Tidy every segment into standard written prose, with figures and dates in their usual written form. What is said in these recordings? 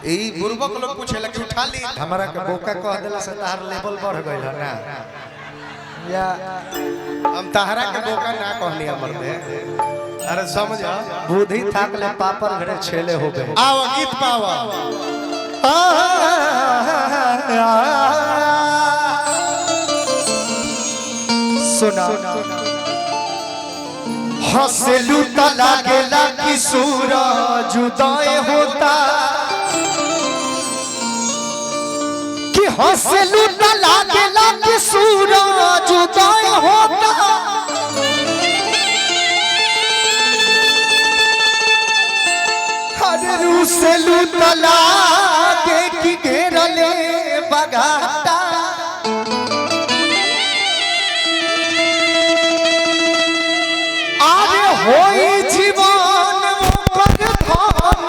यही बुर्बक लोग पूछे लगे उठा ली हमारा के बोका कह देला से तार लेवल बढ़ गइल है ना या हम तहरा के बोका ना कहनी हमर में अरे समझ बुद्धि थाक ले पापर घरे छेले हो गए आओ गीत पावा सुना हंसलू त लागेला कि सूरज उदय होता कि हंसलू त लागेला कि सूरज उदय होता हर रूसलू त लागे कि घेरले बगाता होई जीवन पर धाम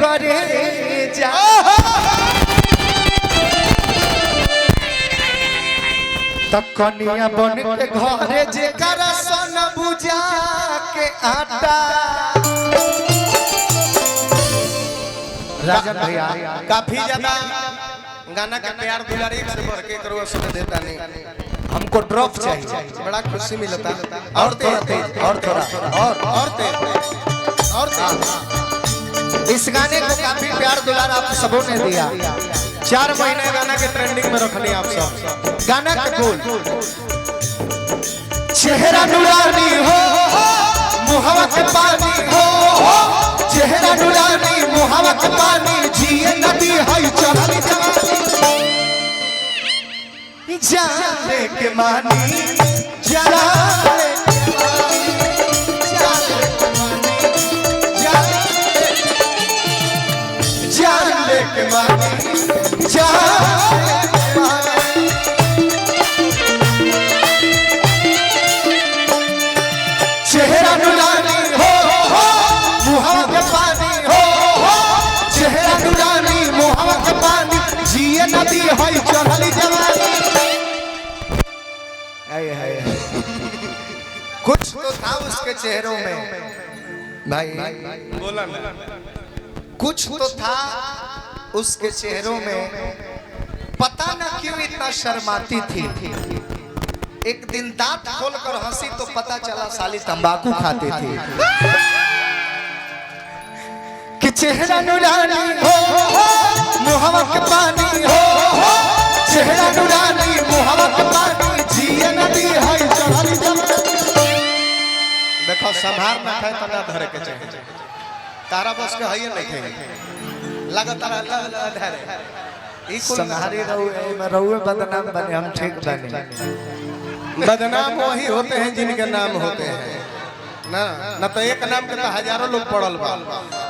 करे जा तब कनिया बन के घरे जेकर सन बुझा के आटा राजन भैया काफी ज्यादा गाना का प्यार दुलार एक से बढ़ के करो सुन देता नहीं हमको ड्रॉप चाहिए बड़ा खुशी मिलता और थोड़ा तेज और थोड़ा और तेज इस गाने को काफी प्यार दुलार आप सबों ने दिया 4 महीने गाना के ट्रेंडिंग में रखनी आप सब गाना का बोल चेहरा नूरानी हो मुहवा के पानी हो चेहरा नूरानी मुहवा के पानी जिए नदी है चढ़ी जवानी जाने के मानी जाने के मानी चेहरा नूरानी हो मुहावा के पानी हो चेहरा नूरानी मुहावा के पानी जिए नदी है चढ़ली जवानी कुछ तो था उसके चेहरों में भाई बोला ना कुछ तो था उसके चेहरों में पता न क्यों इतना शर्माती थी एक दिन दांत खोलकर हंसी तो पता चला साली तंबाकू खाती थी कि चेहरा नूरानी हो मुहावा के पानी हो चेहरा नूरानी मुहावा के पानी जिए नदी है चढ़ली जवानी देखो संभार ना खाए तना धरे के चाहिए तारा बस के हइए नहीं खाए लगातार धरे ई कुल संहारी रहुए बदनाम बने हम ठीक बने बदनाम वही होते हैं जिनके नाम होते हैं ना ना तो एक नाम के तो हजारों लोग पड़ल बा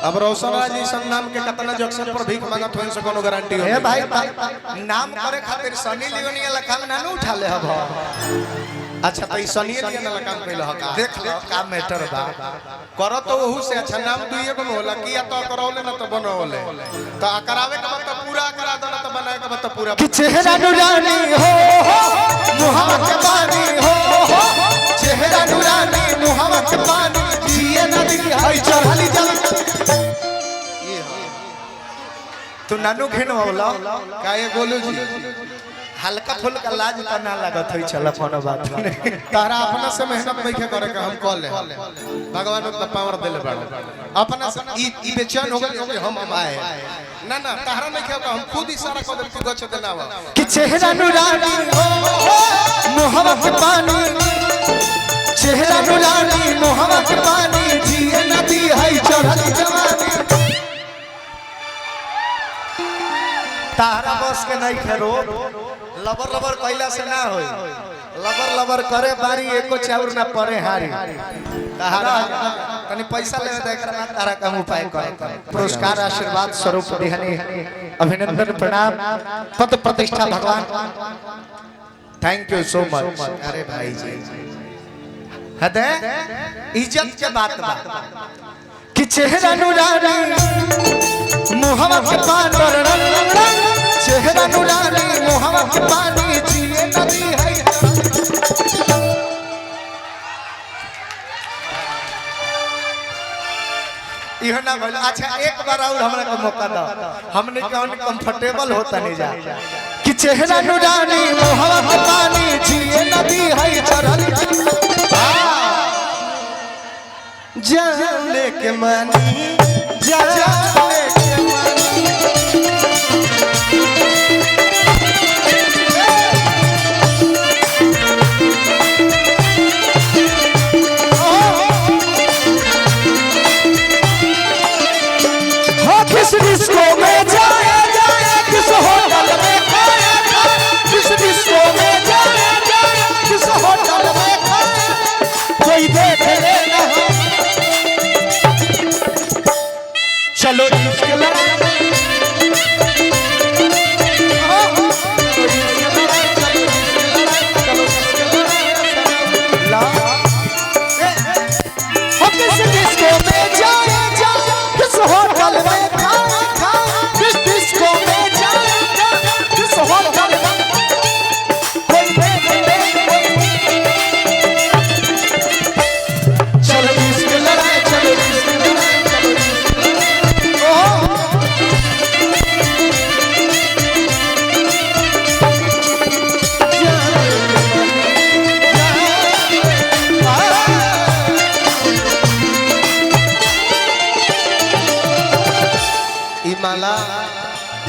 अब रोशन राज जी नाम के कितना जंक्शन पर भीख मांगत होइन से कोनो गारंटी हो ए भाई नाम करे खातिर सनी लियोनी लखन ना उठा ले हब अच्छा तो सनी लियोनी लखन कइल ह का देख लो का मैटर बा करो तो वहू से अच्छा नाम दुइए को होला किया तो करौले ना तो बनौले तो करावे के मतलब पूरा करा दो ना तो बनाए के मतलब पूरा कि चेहरा नूरानी हो मुहावा के पानी हो चेहरा नूरानी मुहावा के पानी जिए नदी है चढ़ली जवानी तू नानू घेन वाला का ये बोलू जी हल्का फुल्का लाज त ना लागत होई चला कोनो बात तारा अपना से मेहनत नहीं करे का हम कॉल ले भगवान उतना पावर देले बाड़े अपना से ई बेचैन हो गए हम आए ना ना तारा नहीं खेल हम खुद इशारा कर दे तू गछ देना वा कि चेहरा नूरानी हो मुहावा के पानी चेहरा नूरानी मुहावा के पानी जिए नदी है चढ़ली जवानी तारा बस के नहीं खेरो लबर लबर कैला से ना होई लबर लबर करे बारी एको चाउर ना परे हारी तारा तनी पैसा लेवे त एकरा ना तारा का उपाय करे पुरस्कार आशीर्वाद स्वरूप दिहनी अभिनंदन प्रणाम पद प्रतिष्ठा भगवान थैंक यू सो मच अरे भाई जी हदे इज्जत के बात बा कि चेहरा नूरानी मुहावा के पानी चेहरा नूरानी मुहावा के पानी जिए नदी है इहो ना बोल। अच्छा एक बार और हमरा को मौका दो, हमने कौन कंफर्टेबल होता नहीं जा कि चेहरा नुरानी मोहवा के पानी जिए नदी है चरल जान लेके मानी जान लेके मानी किस डिस्को में जाए जाए किस होटल में खाए खाए किस डिस्को में जाए जाए किस होटल में खाए कोई देख लेना चलो इश्क लड़ा किस डिस्को में जाए जाए किस होटल में माला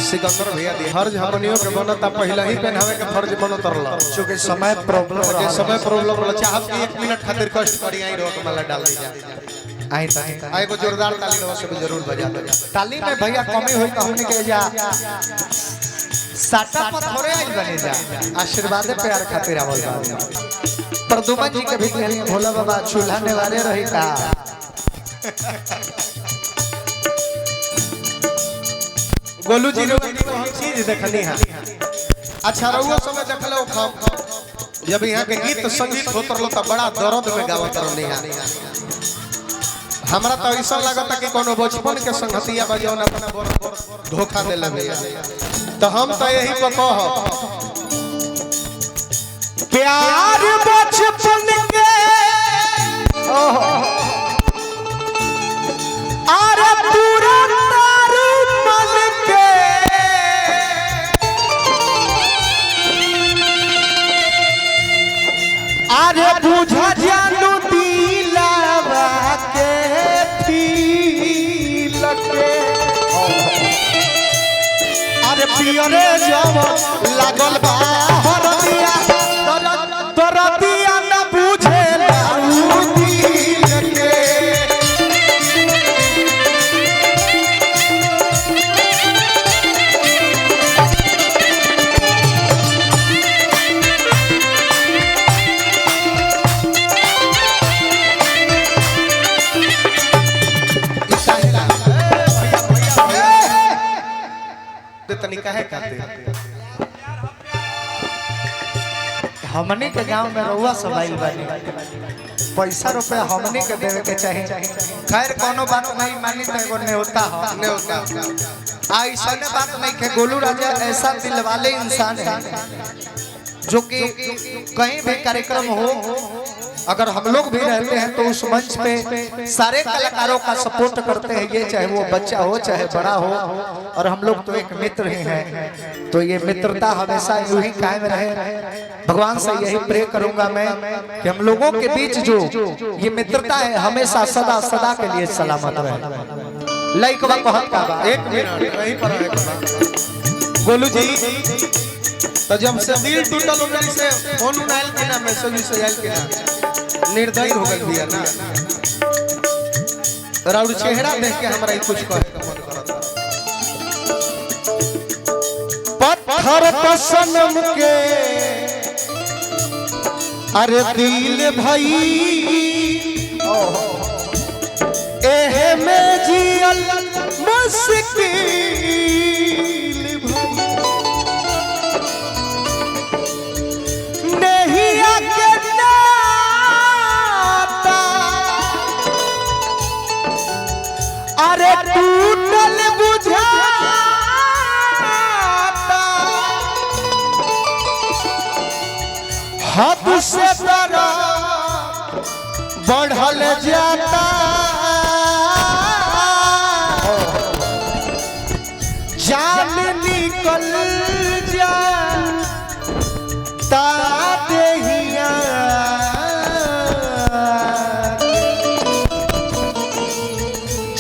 सिकंदर भैया दी फर्ज हमनियों के बनता पहले ही पहनावे के फर्ज बनत रहल क्योंकि समय प्रॉब्लम रहल चाहब कि 1 मिनट खातिर कष्ट करी आई रोक माला डाल दी जा आई को जोरदार ताली रवा से जरूर बजा दे ताली में भैया कमी होई त हमने के जा साटा पर थोड़े आई बने जा आशीर्वाद प्यार खातिर आवल प्रदुमन जी के भी भोला बाबा चूल्हा नेवारे रही का गोलू जी ने चीज देखनी है अच्छा रहुआ समय देखले ओ खाम जब यहाँ के गीत संगीत होत रहलो त बड़ा दर्द में गावत रहनी है हमरा तो ऐसा लागता कि कोनो बचपन के संगतिया बजौन अपना धोखा देले भैया तो हम तो यही पर कह प्यार बचपन के ओहो अरे पूरा तारू मन के अरे बुझा जानू दिलावा के फील के अरे पियरे जब लागल बा हरदिया दरदिया न बुझे लाऊ दिल के तनिका है कहते हमने के गांव में रहुआ सब आइल बानी पैसा रुपया हमने के देवे के चाहिए खैर कोनो बात नहीं मानी तो एगो नेवता हो नेवता ऐसा बात नहीं के गोलू राजा ऐसा दिल वाले इंसान है जो कि कहीं भी कार्यक्रम हो अगर हम लोग भी रहते हैं तो उस मंच पे सारे कलाकारों का सपोर्ट करते हैं ये चाहे वो बच्चा हो चाहे बड़ा हो और हम लोग तो एक मित्र ही हैं तो ये मित्रता हमेशा यूं ही कायम रहे भगवान से यही प्रे करूंगा मैं कि हम लोगों के बीच जो ये मित्रता है हमेशा सदा सदा के लिए सलामत रहे लाइक बा कहत का बा 1 मिनट वहीं पर है गोलू जी तो जब से दिल टूटल हो गई से फोन उठाइल के ना मैसेज से आइल के ना निर्दयी हो गई भैया ना राउर चेहरा देख के हमरा कुछ कहे का मन करता पत्थर पर सनम के अरे दिल भाई एहे में जियल मुश्किल अरे टूटल बुझाता हद से बड़ा बढ़ल जाता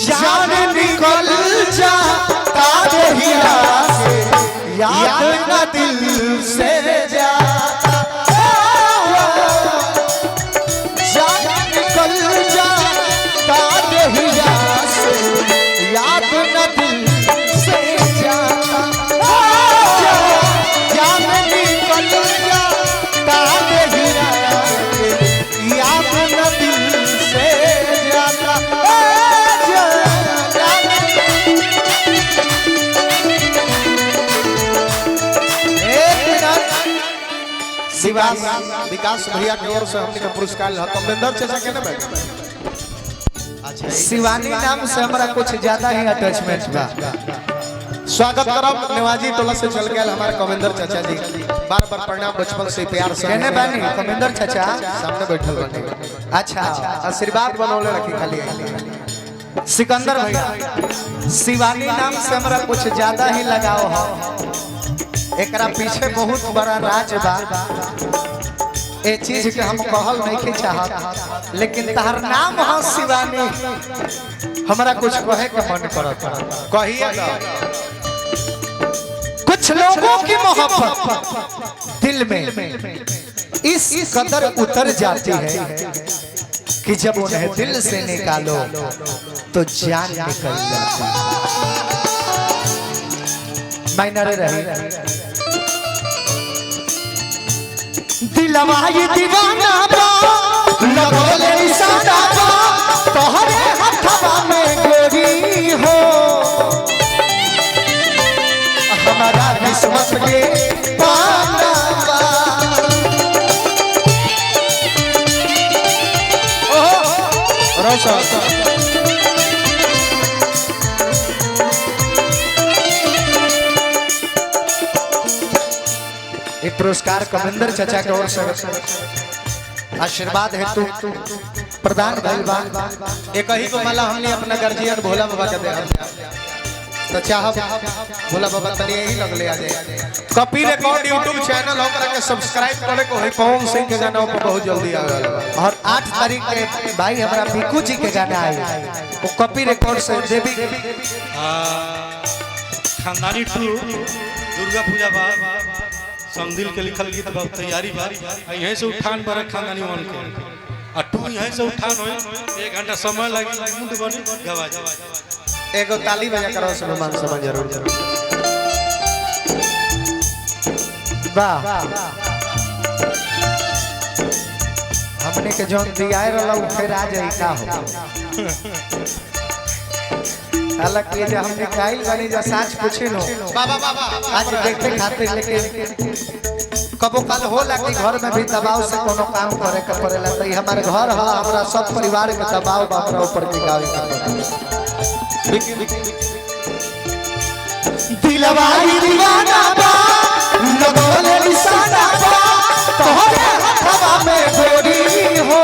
जान निकल जाता रहिया से याद न दिल से जाता जान निकल जाता रहिया से याद न दिल से जाता जान निकल जाता रहिया से याद न दिल से जाता विकास भैया की ओर से हमने का पुरस्कार कमेंदर चाचा के नाम है। शिवानी नाम से हमारा कुछ ज्यादा ही अटैचमेंट बा। स्वागत करब निवाजी टोला से चल गए हमारे कमेंदर चाचा जी। बार बार प्रणाम बचपन से प्यार से कहने बानी कमेंदर चाचा सामने बैठल बने। अच्छा आशीर्वाद बनौले रखी खाली सिकंदर भैया शिवानी नाम से हमारा कुछ ज्यादा ही लगाव है। एकरा पीछे बहुत बड़ा राज बा। ए चीज के हम कहल नहीं चाहत लेकिन तहर नाम है शिवानी हमारा कुछ कहे के मन करत कहिए ना। कुछ लोगों की मोहब्बत दिल में इस कदर उतर जाती है कि जब उन्हें दिल से निकालो तो जान निकल जाती है। माइनर रही दिलवा ये दीवाना बा लगोले निशाना बा तोहरे हथवा में गोरी हो हमारा किस्मत के पाना बा रोसा ये पुरस्कार कमेंदर चाचा के ओर से आशीर्वाद है तू प्रदान भइल बा। एक ही को माला हमने अपना गार्जियन भोला बाबा के दे तो चाहब भोला बाबा तनी यही लगले आ जाए। कॉपी रिकॉर्ड यूट्यूब चैनल होकर के सब्सक्राइब करे को है पवन सिंह के गाना पर बहुत जल्दी आ गया। और 8 तारीख के भाई हमारा भिक्कू जी के गाना आई वो कॉपी रिकॉर्ड से देवी खानदानी 2 दुर्गा पूजा बा समदिल के लिखल गीत बा तैयारी बा यहीं से उठान पर खानदानी 1 के आ 2 यहीं से उठान होई 1 घंटा समय लगी मुंड बनी गवा एगो ताली बजा करो सम्मान समझ जरूर वाह हमने के जोन दियाए रहला उ फिर आ जाई का हो हालांकि ये हमने काइल बनी जा साच पूछे नो बाबा बाबा आज देखते खातिर लेकिन कबो कल होला कि घर में भी दबाव से कोनो काम करे के पड़ेला त हमारे घर है हमरा सब परिवार के दबाव हमरा ऊपर के गावे के दिलवा ही दीवाना बा लगोले निशाना बा तोहरे हथवा में गोरी हो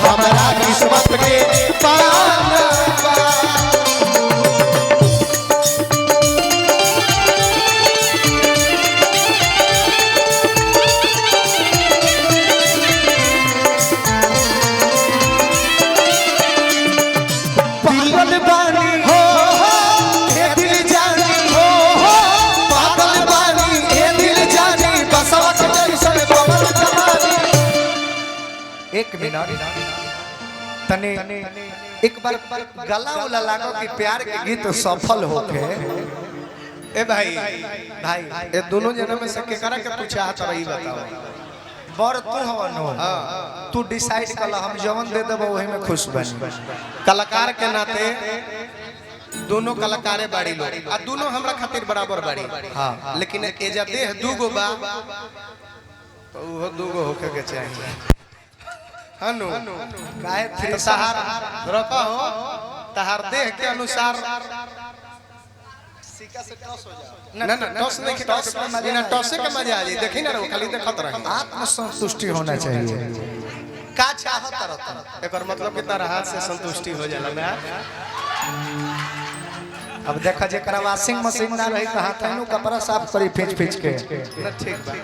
हमारा किस्मत के पाना बा पागल बानी हो ये दिल जानी हो पागल बानी ये दिल जानी बसवा के जैसे पवन कमानी। एक मिनट तने एक बार गला उला लागो कि प्यार के गीत सफल होके ए भाई भाई ये दोनों जना में से केकरा के पूछा त रही बताओ। बर तू हवन हो तू डिसाइड कर हम जवन दे देबो वही में खुश बनी। कलाकार के नाते दोनों कलाकारे बाड़ी लोग आ दोनों हमरा खातिर बराबर बाड़ी। हां लेकिन एजा देह दूगो बा तो वो दूगो होके के चाहिए हनु काहे फिर तहार रखा हो तहार देह के अनुसार ना ना टॉस नहीं टॉस बिना टॉस के मजा आ जाए देखी ना खाली देखत रही आत्म संतुष्टि होना चाहिए का चाहत रहता एकर मतलब कि तारा हाथ से संतुष्टि हो जाला ना। अब देखा जेकरा वॉशिंग मशीन ना रही तो हाथ में कपड़ा साफ करी फेंच फेंच के ना ठीक बा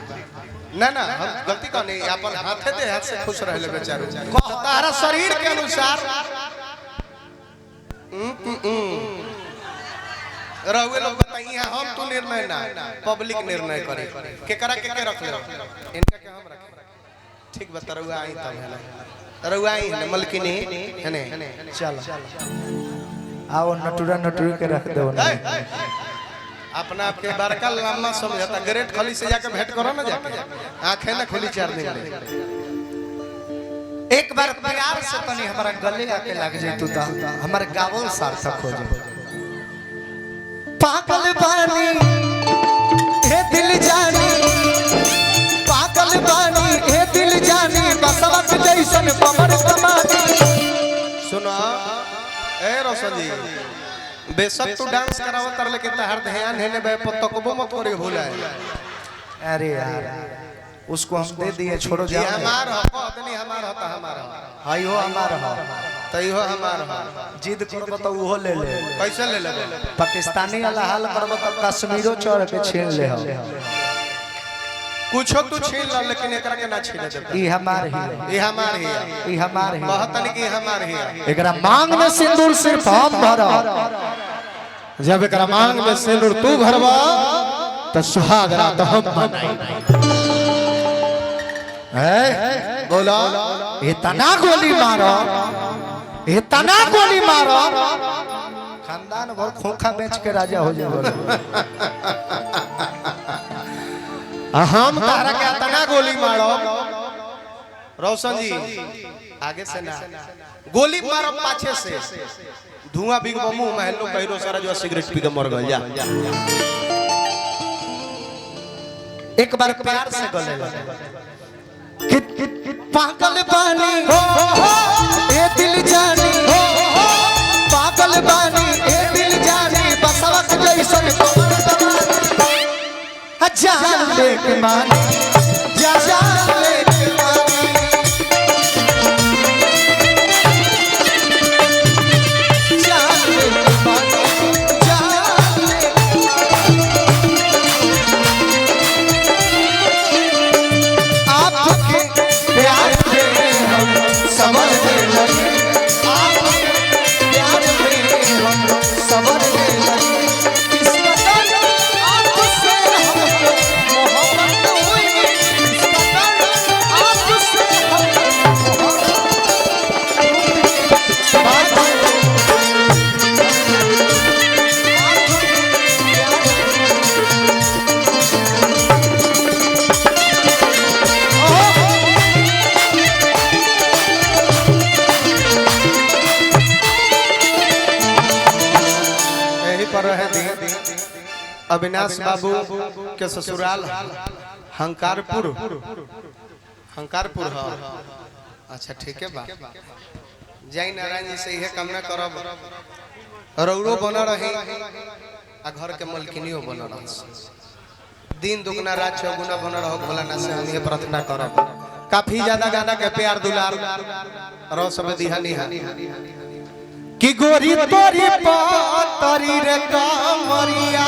ना ना हम गलती करनी अपन हाथे दे हाथ से खुश रहले बेचारो तारा शरीर के अनुसार रहुए लोग बताइए हम तो निर्णय ना पब्लिक निर्णय करे केकरा के रख ले इनका के हम रखे ठीक बता रहुआ आई तब है रहुआ आई है मलकिनी है ने चल आओ नटुरा नटुरी के रख दो ना अपना आपके बड़का लम्मा समझता ग्रेट खली से जाके भेंट करो ना जाके आंखें ना खुली 4 दिन में एक बार प्यार से तनी हमारा गले आके लग जाए तू ता हमारे गावल सार्थक हो जाए पागल बानी हे दिल जानी पागल बानी हे दिल जानी बसवा के जैसन कमर कमानी सुनो ए रोशन जी बेशक तू डांस कराव तर लेकिन तहर ध्यान है ने बे पतकबो मत करे भूला अरे यार उसको हम दे दिए छोड़ो ये जाओ हमार हो पत्नी हमार होता हमारा हाय हो हमारा हो तई हो हमार हो जिद करबो तो वो ले ले कैसे ले ले पाकिस्तानी वाला हाल करबो तो कश्मीरो चढ़ के छीन ले हो कुछो तू छीन ल लेकिन एकरा के ना छीने दे ई हमार ही ये हमार ही ई हमार ही बहुत तनी की हमार ही एकरा मांग में सिंदूर सिर्फ हम भरा जब एकरा मांग में सिंदूर तू भरवा तो सुहाग रात हम मनाई है बोला इतना गोली मारो इतना गोली मारो खानदान भर खोखा बेच के राजा हो जाए हम तारा के तना गोली मारो रोशन जी आगे से ना गोली मारो पाछे से धुआं बिग मुंह महलो कहिरो सारा जो सिगरेट पी के मर गया जा एक बार प्यार से गले पागल बानी ए दिल जानी पागल बानी ए दिल जानी बसवा के जैसन कमर कमानी जान लेके मानी जान लेके मानी जान लेके मानी जान लेके आपके प्यार में हम समझने लगे आपके प्यार में हम समझने लगे किस कदर आपसे हमको मोहब्बत हुई किस कदर आपसे हमको यही पर रहे अविनाश बाबू के ससुराल हंकारपुर हंकारपुर हाँ अच्छा ठीक है बा जय नारायण जी से यह कामना करब रौरो बना रहे आ घर के मलकिनियो बना रहे दिन दुगना रात चौगुना बना रहो भोलाना से हम ये प्रार्थना करब काफी ज्यादा गाना के प्यार दुलार रो सब दिहानी कि गोरी तोरी पातरी रे कामरिया